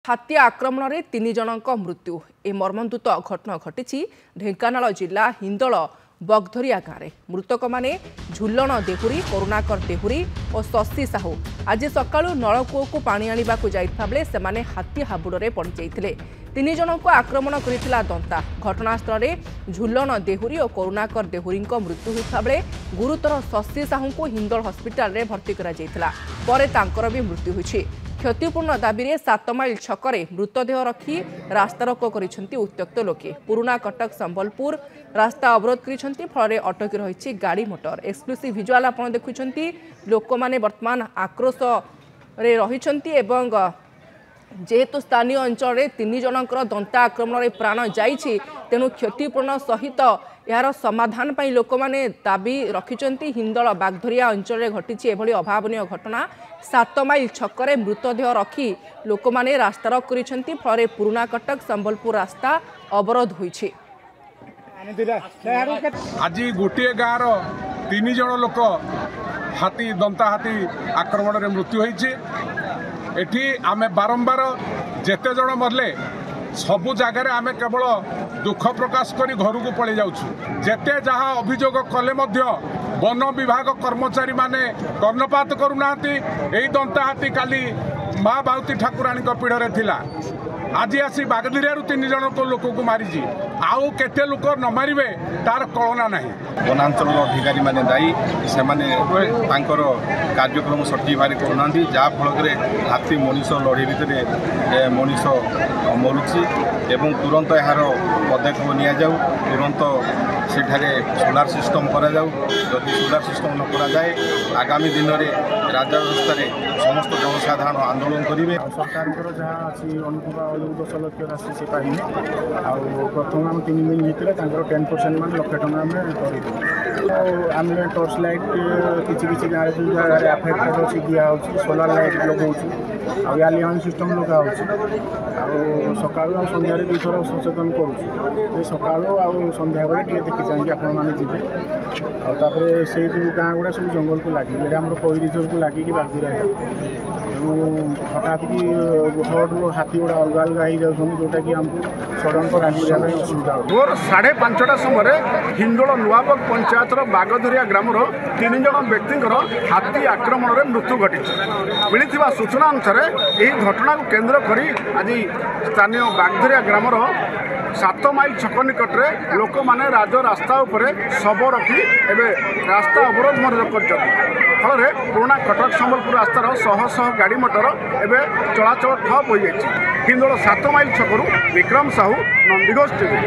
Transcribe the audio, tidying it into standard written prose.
हाथी आक्रमण में 3 जनक मृत्यु ए मर्मन्तुत घटना घटी ढेंकानाल जिला हिंदल बगधरिया गाँव में मृतक माने झुलन देहुरी करुणाकर देहुरी और शशि साहू आज सकाळु नलकूओं को पानी आनिबा को जाइथा बेले सेमाने हाथी हाबुड़े पड़ जाइथिले। 3 जनक आक्रमण करिथिला दंता। घटनास्थल में झुलन देहुरी और करुणाकर देहुरी मृत्यु होता बेले गुरुतर शशि साहू को हिंदल हस्पिटाल में भर्ती करा जाइथिला। परे तांकर भी मृत्यु होइछि। क्षतिपूर्ण दाबी में 7 माइल छकरे मृतदेह रखी रास्तारोको करिसेंती उत्यक्त लोके। पुराना कटक संबलपुर रास्ता अवरोध करिसेंती फल अटकी रही गाड़ी मोटर। एक्सक्लूसिव विजुअल आप देखुंती लोक मैंने वर्तमान आक्रोश रे रहिसेंती एवं जेहेतु स्थानीय अंचल में 3 जनकर दंता आक्रमण में प्राण जाइछि तेणु क्षतिपूर्ण सहित यार समाधान पाई लोक मैंने दाबी रखिंट। हिंदल बागधरिया अंचल में घटी एभली अभावनीय घटना। 7 माइल छकरे मृतदेह रखी लोक मैंने रास्तारोक करिसेंती फल पुराना कटक संबलपुर रास्ता अवरोध होइछि। आज गोटे गाँव 3 जन लोक हाथी दंता हाथी आक्रमण में मृत्यु होइछि। एठी आमे बारंबार जेते जन मरले सबु जगार आमे केवल दुख प्रकाश करी घर को पड़े जाउछु। जेते जहाँ अभियोग कले मध्य वन विभाग कर्मचारी माने कर्णपात करूनाहांती। एई दंता हाथी काली माँ बाउती ठाकुराणी पीढ़ थिला। आज आसी बागधरिया 3 जन को लोक को मारी आउ केते लोक न मारे तार कलना नहीं। वनांचल अधिकारी माने दायी से कार्यक्रम सठी भारी करूना जहाँफल हाथी मनीष लड़े भितर मनीष मरुची एवं तुरंत यार पदक्षेप नि जाऊ। तुरंत सेठारे सोलार सिस्टम करा जाऊ। जदि सोलार सिस्टम न करा जाए आगामी दिन में राज्य व्यवस्था समस्त जनसाधारण आंदोलन करेंगे। सरकार जहाँ अच्छी अनुकूल 10 लाख राशि से पाइने प्रथम आम 3 दिन भर 10% मान लक्षे टका आम टर्च लाइट किसी गाँव आफेक्टेड अच्छी दिखाई सोलार लाइट लगा आलियान सिस्टम लगा सका सन्धार 2 थर सचेतन करुँ सका सन्ध्या बेले देखी चाहिए आपण मैंने जी से जो गाँ गुड़ा सब जंगल को लगे आम कोईरिजर को लगे बागधरिया हठात कि गोटे हाथी गुड़ा अलग अलग हो जोटा कि आमको सड़न को रांधि असुविधा हो। भोर 5:30 समय हिंदोल नुआबग पंचायत बागधरिया ग्रामर 3 जन व्यक्तिंकर हाथी आक्रमण में मृत्यु घटी मिली सूचना अनुसार यह घटना को केन्द्र कर आज स्थानीय बागधरिया ग्रामर 7 माइल छक निकट में लोक मैंने रास्ता उपरे शव रखी एवं रास्ता अवरोध कर फल पुराना कटक संबलपुर रास्तार शह शह गाड़ी मोटर एवं चलाचल ठप हो जाए। Hindol 7 mile छकरू Vikram Sahu, Nandighosh TV.